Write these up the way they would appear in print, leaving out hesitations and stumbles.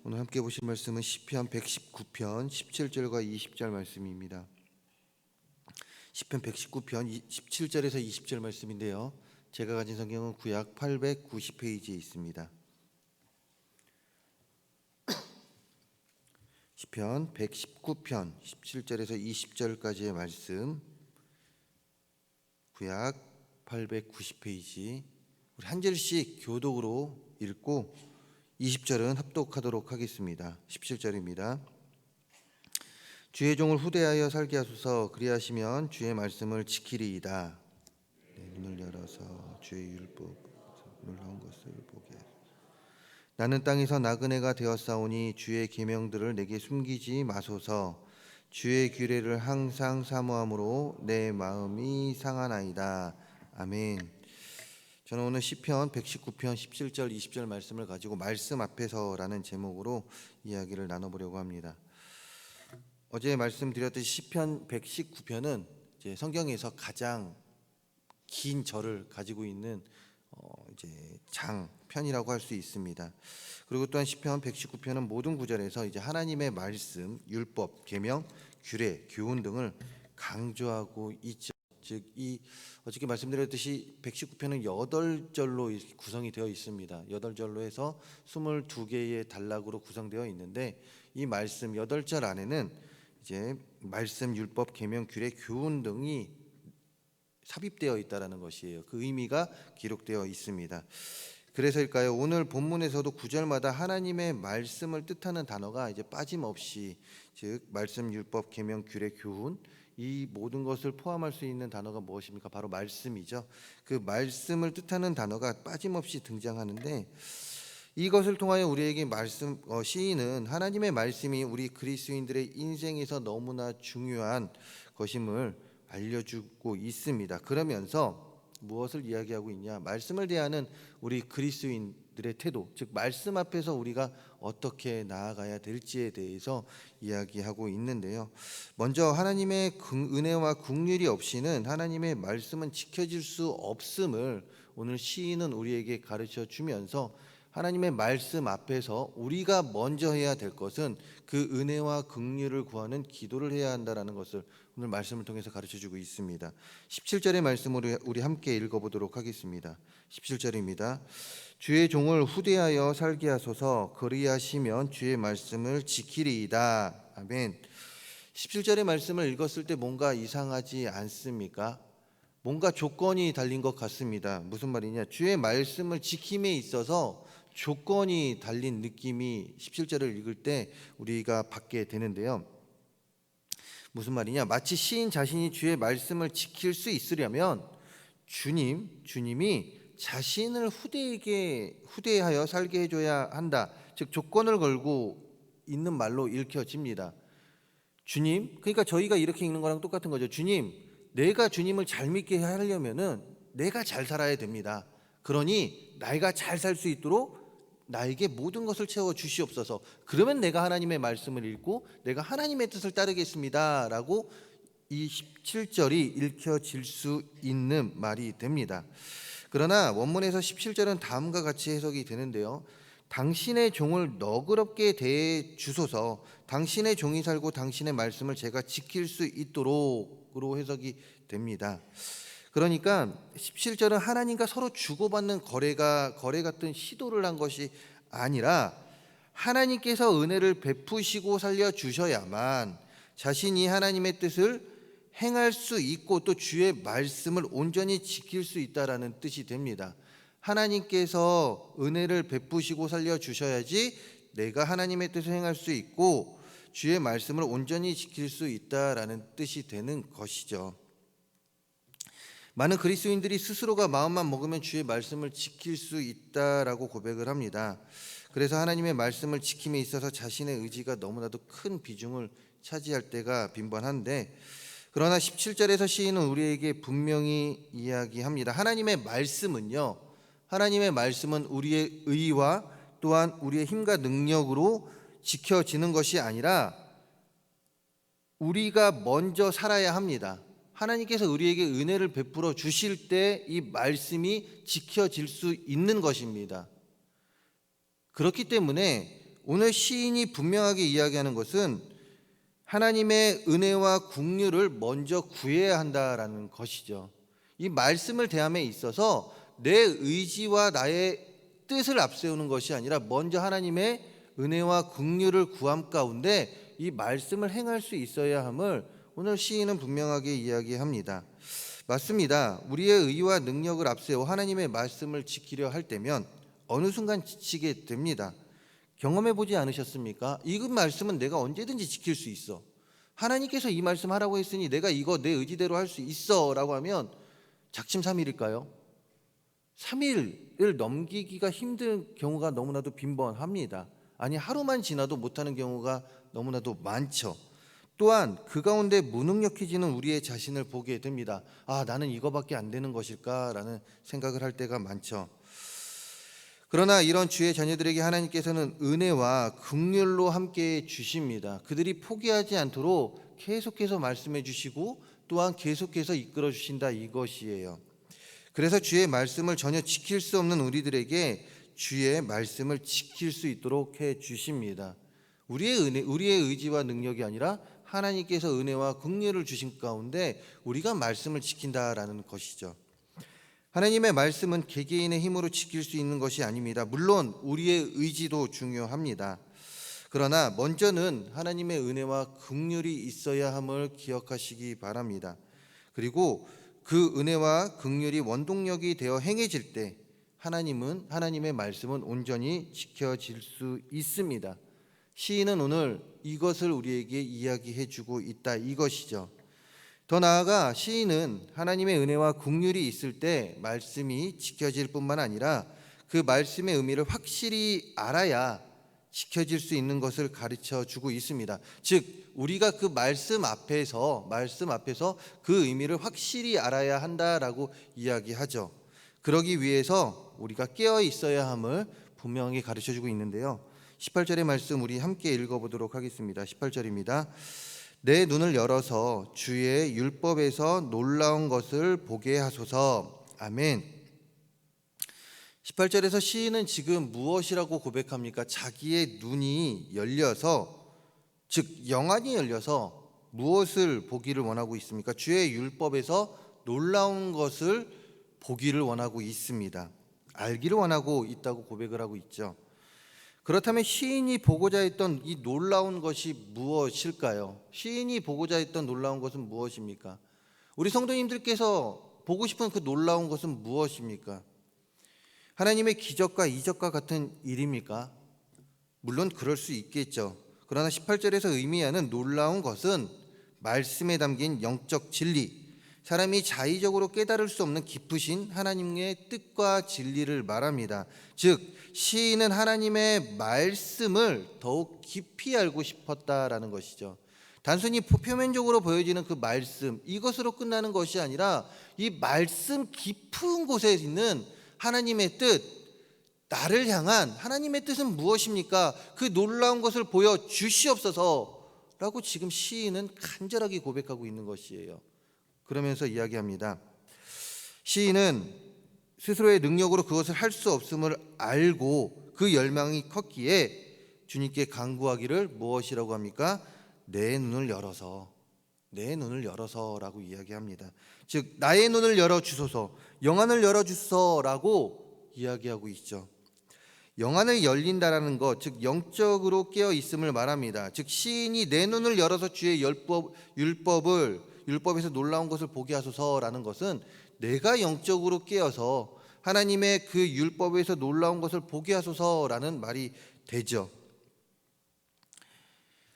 오늘 함께 보실 말씀은 시편 119편 17절과 20절 말씀입니다. 시편 119편 17절에서 20절 말씀인데요. 제가 가진 성경은 구약 890페이지에 있습니다. 시편 119편 17절에서 20절까지의 말씀, 구약 890페이지, 우리 한 절씩 교독으로 읽고 20절은 합독하도록 하겠습니다. 17절입니다. 주의 종을 후대하여 살게 하소서. 그리하시면 주의 말씀을 지키리이다. 내 눈을 열어서 주의 율법 놀라운 것을 보게 하소서. 나는 땅에서 나그네가 되었사오니 주의 계명들을 내게 숨기지 마소서. 주의 규례를 항상 사모함으로 내 마음이 상하나이다. 아멘. 저는 오늘 시편 119편 17절 20절 말씀을 가지고 말씀 앞에서라는 제목으로 이야기를 나눠보려고 합니다. 어제 말씀드렸듯이 시편 119편은 이제 성경에서 가장 긴 절을 가지고 있는 이제 장편이라고 할 수 있습니다. 그리고 또한 시편 119편은 모든 구절에서 이제 하나님의 말씀, 율법, 계명, 규례, 교훈 등을 강조하고 있죠. 즉 이 어저께 말씀드렸듯이 119편은 8절로 구성이 되어 있습니다. 8절로 해서 22개의 단락으로 구성되어 있는데 이 말씀 8절 안에는 이제 말씀, 율법, 계명, 규례, 교훈 등이 삽입되어 있다라는 것이에요. 그 의미가 기록되어 있습니다. 그래서일까요? 오늘 본문에서도 9절마다 하나님의 말씀을 뜻하는 단어가 이제 빠짐없이, 즉 말씀, 율법, 계명, 규례, 교훈, 이 모든 것을 포함할 수 있는 단어가 무엇입니까? 바로 말씀이죠. 그 말씀을 뜻하는 단어가 빠짐없이 등장하는데, 이것을 통하여 우리에게 시인은 하나님의 말씀이 우리 그리스도인들의 인생에서 너무나 중요한 것임을 알려주고 있습니다. 그러면서 무엇을 이야기하고 있냐? 말씀을 대하는 우리 그리스도인들의 태도, 즉 말씀 앞에서 우리가 어떻게 나아가야 될지에 대해서 이야기하고 있는데요. 먼저 하나님의 은혜와 긍휼이 없이는 하나님의 말씀은 지켜질 수 없음을 오늘 시인은 우리에게 가르쳐 주면서, 하나님의 말씀 앞에서 우리가 먼저 해야 될 것은 그 은혜와 긍휼을 구하는 기도를 해야 한다라는 것을 오늘 말씀을 통해서 가르쳐주고 있습니다. 17절의 말씀으로 우리 함께 읽어보도록 하겠습니다. 17절입니다. 주의 종을 후대하여 살게 하소서. 그리하시면 주의 말씀을 지키리이다. 아멘. 17절의 말씀을 읽었을 때 뭔가 이상하지 않습니까? 뭔가 조건이 달린 것 같습니다. 무슨 말이냐? 주의 말씀을 지킴에 있어서 조건이 달린 느낌이 17절을 읽을 때 우리가 받게 되는데요. 무슨 말이냐? 마치 시인 자신이 주의 말씀을 지킬 수 있으려면 주님이 자신을 후대하여 살게 해줘야 한다. 즉 조건을 걸고 있는 말로 읽혀집니다. 주님, 그러니까 저희가 이렇게 읽는 거랑 똑같은 거죠. 주님, 내가 주님을 잘 믿게 하려면은 내가 잘 살아야 됩니다. 그러니 내가 잘 살 수 있도록 나에게 모든 것을 채워 주시옵소서. 그러면 내가 하나님의 말씀을 읽고 내가 하나님의 뜻을 따르겠습니다 라고 이 17절이 읽혀질 수 있는 말이 됩니다. 그러나 원문에서 17절은 다음과 같이 해석이 되는데요. 당신의 종을 너그럽게 대해 주소서. 당신의 종이 살고 당신의 말씀을 제가 지킬 수 있도록으로 해석이 됩니다. 그러니까 17절은 하나님과 서로 주고받는 거래 같은 시도를 한 것이 아니라 하나님께서 은혜를 베푸시고 살려주셔야만 자신이 하나님의 뜻을 행할 수 있고 또 주의 말씀을 온전히 지킬 수 있다라는 뜻이 됩니다. 하나님께서 은혜를 베푸시고 살려주셔야지 내가 하나님의 뜻을 행할 수 있고 주의 말씀을 온전히 지킬 수 있다라는 뜻이 되는 것이죠. 많은 그리스도인들이 스스로가 마음만 먹으면 주의 말씀을 지킬 수 있다라고 고백을 합니다. 그래서 하나님의 말씀을 지킴에 있어서 자신의 의지가 너무나도 큰 비중을 차지할 때가 빈번한데, 그러나 17절에서 시인은 우리에게 분명히 이야기합니다. 하나님의 말씀은 우리의 의와 또한 우리의 힘과 능력으로 지켜지는 것이 아니라 우리가 먼저 살아야 합니다. 하나님께서 우리에게 은혜를 베풀어 주실 때 이 말씀이 지켜질 수 있는 것입니다. 그렇기 때문에 오늘 시인이 분명하게 이야기하는 것은 하나님의 은혜와 긍휼을 먼저 구해야 한다라는 것이죠. 이 말씀을 대함에 있어서 내 의지와 나의 뜻을 앞세우는 것이 아니라 먼저 하나님의 은혜와 긍휼을 구함 가운데 이 말씀을 행할 수 있어야 함을 오늘 시인은 분명하게 이야기합니다. 맞습니다. 우리의 의와 능력을 앞세워 하나님의 말씀을 지키려 할 때면 어느 순간 지치게 됩니다. 경험해 보지 않으셨습니까? 이 말씀은 내가 언제든지 지킬 수 있어. 하나님께서 이 말씀 하라고 했으니 내가 이거 내 의지대로 할 수 있어 라고 하면 작심삼일일까요? 3일을 넘기기가 힘든 경우가 너무나도 빈번합니다. 아니, 하루만 지나도 못하는 경우가 너무나도 많죠. 또한 그 가운데 무능력해지는 우리의 자신을 보게 됩니다. 아, 나는 이거밖에 안 되는 것일까라는 생각을 할 때가 많죠. 그러나 이런 주의 자녀들에게 하나님께서는 은혜와 긍휼로 함께 주십니다. 그들이 포기하지 않도록 계속해서 말씀해 주시고 또한 계속해서 이끌어 주신다, 이것이에요. 그래서 주의 말씀을 전혀 지킬 수 없는 우리들에게 주의 말씀을 지킬 수 있도록 해 주십니다. 우리의 의지와 능력이 아니라 하나님께서 은혜와 긍휼을 주신 가운데 우리가 말씀을 지킨다라는 것이죠. 하나님의 말씀은 개개인의 힘으로 지킬 수 있는 것이 아닙니다. 물론 우리의 의지도 중요합니다. 그러나 먼저는 하나님의 은혜와 긍휼이 있어야 함을 기억하시기 바랍니다. 그리고 그 은혜와 긍휼이 원동력이 되어 행해질 때 하나님의 말씀은 온전히 지켜질 수 있습니다. 시인은 오늘 이것을 우리에게 이야기해 주고 있다, 이것이죠. 더 나아가 시인은 하나님의 은혜와 긍휼이 있을 때 말씀이 지켜질 뿐만 아니라 그 말씀의 의미를 확실히 알아야 지켜질 수 있는 것을 가르쳐 주고 있습니다. 즉 우리가 그 말씀 앞에서 그 의미를 확실히 알아야 한다라고 이야기하죠. 그러기 위해서 우리가 깨어 있어야 함을 분명히 가르쳐 주고 있는데요. 18절의 말씀 우리 함께 읽어보도록 하겠습니다. 18절입니다. 내 눈을 열어서 주의 율법에서 놀라운 것을 보게 하소서. 아멘. 18절에서 시인은 지금 무엇이라고 고백합니까? 자기의 눈이 열려서, 즉 영안이 열려서 무엇을 보기를 원하고 있습니까? 주의 율법에서 놀라운 것을 보기를 원하고 있습니다. 알기를 원하고 있다고 고백을 하고 있죠. 그렇다면 시인이 보고자 했던 이 놀라운 것이 무엇일까요? 시인이 보고자 했던 놀라운 것은 무엇입니까? 우리 성도님들께서 보고 싶은 그 놀라운 것은 무엇입니까? 하나님의 기적과 이적과 같은 일입니까? 물론 그럴 수 있겠죠. 그러나 18절에서 의미하는 놀라운 것은 말씀에 담긴 영적 진리, 사람이 자의적으로 깨달을 수 없는 깊으신 하나님의 뜻과 진리를 말합니다. 즉 시인은 하나님의 말씀을 더욱 깊이 알고 싶었다라는 것이죠. 단순히 표면적으로 보여지는 그 말씀, 이것으로 끝나는 것이 아니라 이 말씀 깊은 곳에 있는 하나님의 뜻, 나를 향한 하나님의 뜻은 무엇입니까? 그 놀라운 것을 보여주시옵소서라고 지금 시인은 간절하게 고백하고 있는 것이에요. 그러면서 이야기합니다. 시인은 스스로의 능력으로 그것을 할 수 없음을 알고 그 열망이 컸기에 주님께 간구하기를 무엇이라고 합니까? 내 눈을 열어서라고 이야기합니다. 즉 나의 눈을 열어주소서, 영안을 열어주소서라고 이야기하고 있죠. 영안을 열린다라는 것, 즉 영적으로 깨어 있음을 말합니다. 즉 시인이 내 눈을 열어서 주의 율법에서 놀라운 것을 보게 하소서라는 것은 내가 영적으로 깨어서 하나님의 그 율법에서 놀라운 것을 보게 하소서라는 말이 되죠.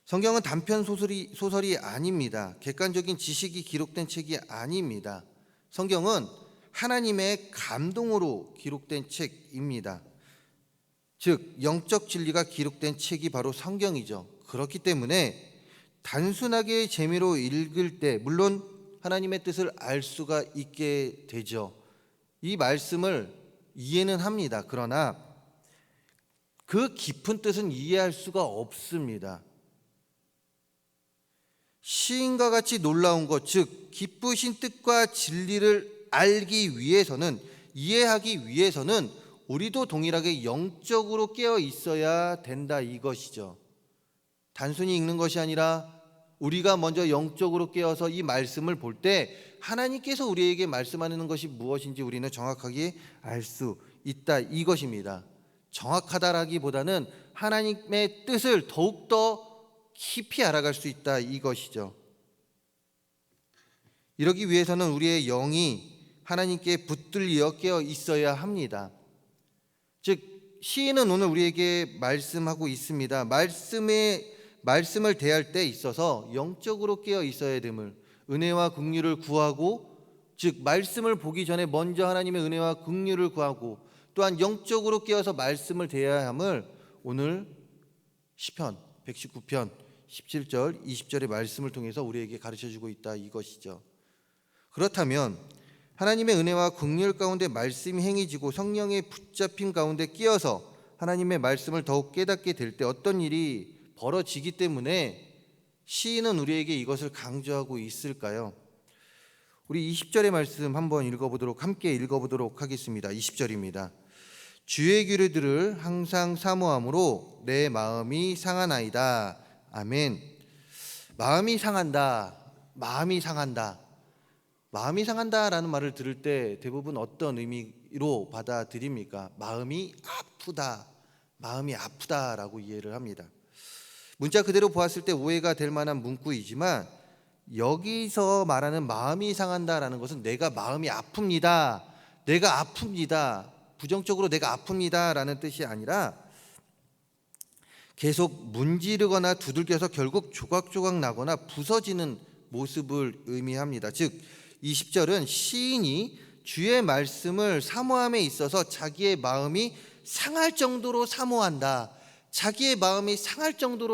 성경은 단편 소설이 아닙니다. 객관적인 지식이 기록된 책이 아닙니다. 성경은 하나님의 감동으로 기록된 책입니다. 즉 영적 진리가 기록된 책이 바로 성경이죠. 그렇기 때문에 단순하게 재미로 읽을 때 물론 하나님의 뜻을 알 수가 있게 되죠. 이 말씀을 이해는 합니다. 그러나 그 깊은 뜻은 이해할 수가 없습니다. 시인과 같이 놀라운 것, 즉 기쁘신 뜻과 진리를 알기 위해서는, 이해하기 위해서는 우리도 동일하게 영적으로 깨어 있어야 된다 이것이죠. 단순히 읽는 것이 아니라 우리가 먼저 영적으로 깨어서 이 말씀을 볼 때 하나님께서 우리에게 말씀하는 것이 무엇인지 우리는 정확하게 알 수 있다 이것입니다. 정확하다라기보다는 하나님의 뜻을 더욱더 깊이 알아갈 수 있다 이것이죠. 이러기 위해서는 우리의 영이 하나님께 붙들려 깨어 있어야 합니다. 즉 시인은 오늘 우리에게 말씀하고 있습니다. 말씀을 대할 때 있어서 영적으로 깨어 있어야 됨을, 은혜와 긍휼을 구하고, 즉 말씀을 보기 전에 먼저 하나님의 은혜와 긍휼을 구하고 또한 영적으로 깨어서 말씀을 대해야 함을 오늘 시편 119편 17절 20절의 말씀을 통해서 우리에게 가르쳐주고 있다 이것이죠. 그렇다면 하나님의 은혜와 긍휼 가운데 말씀이 행해지고 성령의 붙잡힘 가운데 끼어서 하나님의 말씀을 더욱 깨닫게 될 때 어떤 일이 벌어지기 때문에 시인은 우리에게 이것을 강조하고 있을까요? 우리 20절의 말씀 한번 함께 읽어보도록 하겠습니다. 20절입니다. 주의 규례들을 항상 사모함으로 내 마음이 상하나이다. 아멘. 마음이 상한다. 마음이 상한다라는 말을 들을 때 대부분 어떤 의미로 받아들입니까? 마음이 아프다라고 이해를 합니다. 문자 그대로 보았을 때 오해가 될 만한 문구이지만 여기서 말하는 마음이 상한다라는 것은 내가 마음이 아픕니다. 부정적으로 내가 아픕니다라는 뜻이 아니라 계속 문지르거나 두들겨서 결국 조각조각 나거나 부서지는 모습을 의미합니다. 즉 20절은 시인이 주의 말씀을 사모함에 있어서 자기의 마음이 상할 정도로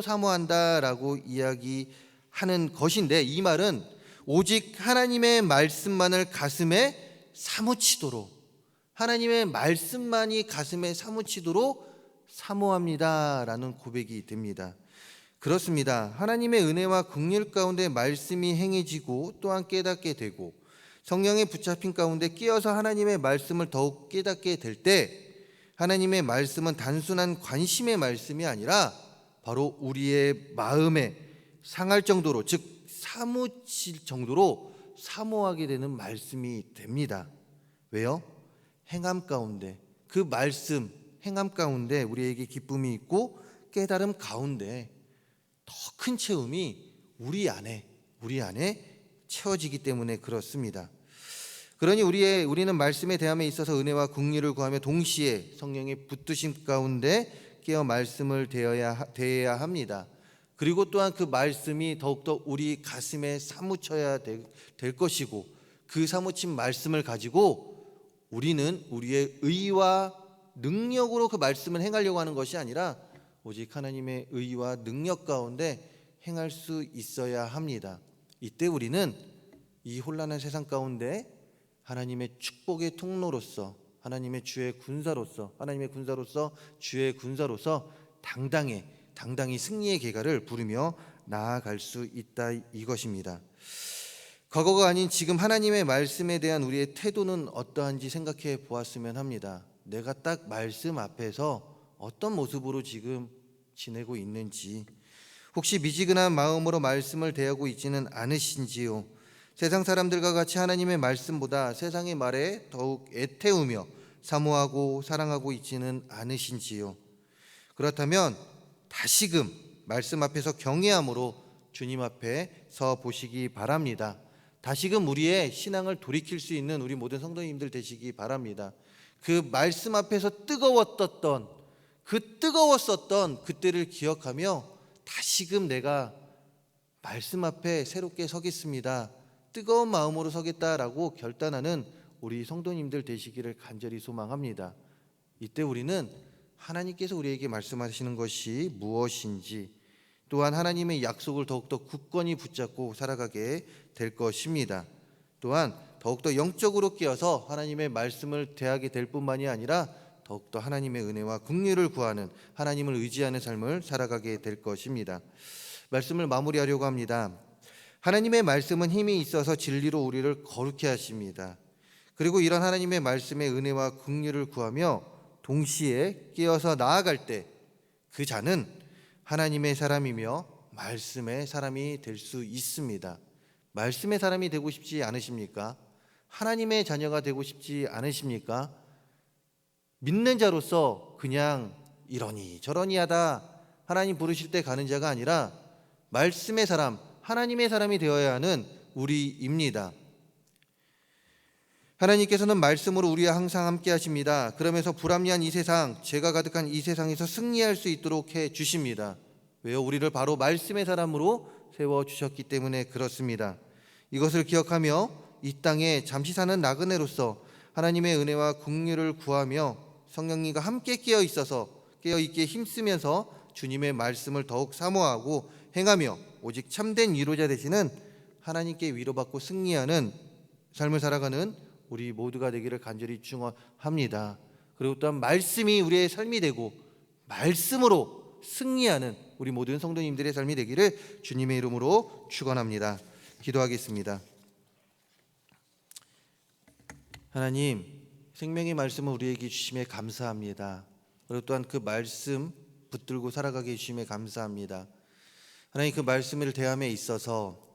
사모한다라고 이야기하는 것인데, 이 말은 오직 하나님의 말씀만을 가슴에 사무치도록, 하나님의 말씀만이 가슴에 사무치도록 사모합니다라는 고백이 됩니다. 그렇습니다. 하나님의 은혜와 긍휼 가운데 말씀이 행해지고 또한 깨닫게 되고 성령의 붙잡힘 가운데 끼어서 하나님의 말씀을 더욱 깨닫게 될 때 하나님의 말씀은 단순한 관심의 말씀이 아니라 바로 우리의 마음에 상할 정도로, 즉 사무칠 정도로 사모하게 되는 말씀이 됩니다. 왜요? 행함 가운데, 그 말씀 행함 가운데 우리에게 기쁨이 있고 깨달음 가운데 더 큰 체험이 우리 안에 채워지기 때문에 그렇습니다. 그러니 우리는 말씀에 대함에 있어서 은혜와 긍휼을 구하며 동시에 성령의 붙드심 가운데 깨어 말씀을 대해야 합니다. 그리고 또한 그 말씀이 더욱더 우리 가슴에 사무쳐야 될 것이고, 그 사무친 말씀을 가지고 우리는 우리의 의와 능력으로 그 말씀을 행하려고 하는 것이 아니라 오직 하나님의 의와 능력 가운데 행할 수 있어야 합니다. 이때 우리는 이 혼란한 세상 가운데 하나님의 축복의 통로로서, 하나님의 주의 군사로서 당당히 승리의 계가를 부르며 나아갈 수 있다 이것입니다. 과거가 아닌 지금 하나님의 말씀에 대한 우리의 태도는 어떠한지 생각해 보았으면 합니다. 내가 딱 말씀 앞에서 어떤 모습으로 지금 지내고 있는지, 혹시 미지근한 마음으로 말씀을 대하고 있지는 않으신지요? 세상 사람들과 같이 하나님의 말씀보다 세상의 말에 더욱 애태우며 사모하고 사랑하고 있지는 않으신지요? 그렇다면 다시금 말씀 앞에서 경외함으로 주님 앞에 서 보시기 바랍니다. 다시금 우리의 신앙을 돌이킬 수 있는 우리 모든 성도님들 되시기 바랍니다. 그 말씀 앞에서 뜨거웠었던 그때를 기억하며 다시금 내가 말씀 앞에 새롭게 서겠습니다, 뜨거운 마음으로 서겠다라고 결단하는 우리 성도님들 되시기를 간절히 소망합니다. 이때 우리는 하나님께서 우리에게 말씀하시는 것이 무엇인지, 또한 하나님의 약속을 더욱더 굳건히 붙잡고 살아가게 될 것입니다. 또한 더욱더 영적으로 깨어서 하나님의 말씀을 대하게 될 뿐만이 아니라 더욱더 하나님의 은혜와 긍휼을 구하는, 하나님을 의지하는 삶을 살아가게 될 것입니다. 말씀을 마무리하려고 합니다. 하나님의 말씀은 힘이 있어서 진리로 우리를 거룩해 하십니다. 그리고 이런 하나님의 말씀의 은혜와 긍휼을 구하며 동시에 깨어서 나아갈 때 그 자는 하나님의 사람이며 말씀의 사람이 될 수 있습니다. 말씀의 사람이 되고 싶지 않으십니까? 하나님의 자녀가 되고 싶지 않으십니까? 믿는 자로서 그냥 이러니 저러니 하다 하나님 부르실 때 가는 자가 아니라 말씀의 사람, 하나님의 사람이 되어야 하는 우리입니다. 하나님께서는 말씀으로 우리와 항상 함께 하십니다. 그러면서 불합리한 이 세상, 죄가 가득한 이 세상에서 승리할 수 있도록 해 주십니다. 왜요? 우리를 바로 말씀의 사람으로 세워주셨기 때문에 그렇습니다. 이것을 기억하며 이 땅에 잠시 사는 나그네로서 하나님의 은혜와 긍휼을 구하며 성령님과 함께 깨어 있게 힘쓰면서 주님의 말씀을 더욱 사모하고 행하며 오직 참된 위로자 되시는 하나님께 위로받고 승리하는 삶을 살아가는 우리 모두가 되기를 간절히 축원합니다. 그리고 또한 말씀이 우리의 삶이 되고 말씀으로 승리하는 우리 모든 성도님들의 삶이 되기를 주님의 이름으로 축원합니다. 기도하겠습니다. 하나님, 생명의 말씀을 우리에게 주심에 감사합니다. 그리고 또한 그 말씀 붙들고 살아가게 해주심에 감사합니다. 하나님, 그 말씀을 대함에 있어서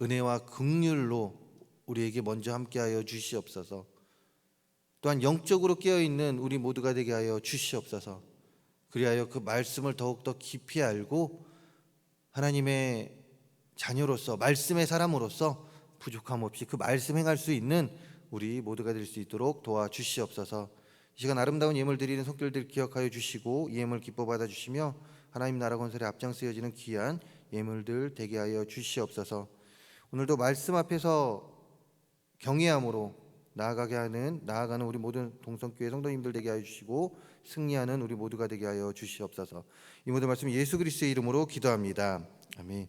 은혜와 긍휼로 우리에게 먼저 함께하여 주시옵소서. 또한 영적으로 깨어있는 우리 모두가 되게 하여 주시옵소서. 그리하여 그 말씀을 더욱더 깊이 알고 하나님의 자녀로서 말씀의 사람으로서 부족함 없이 그 말씀 행할 수 있는 우리 모두가 될 수 있도록 도와주시옵소서. 이 시간 아름다운 예물 드리는 손길들 기억하여 주시고 이 예물 기뻐 받아주시며 하나님 나라 건설에 앞장서여지는 귀한 예물들 되게 하여 주시옵소서. 오늘도 말씀 앞에서 경외함으로 나아가는 우리 모든 동성교회 성도님들 되게 하여 주시고 승리하는 우리 모두가 되게 하여 주시옵소서. 이 모든 말씀 예수 그리스도의 이름으로 기도합니다. 아멘.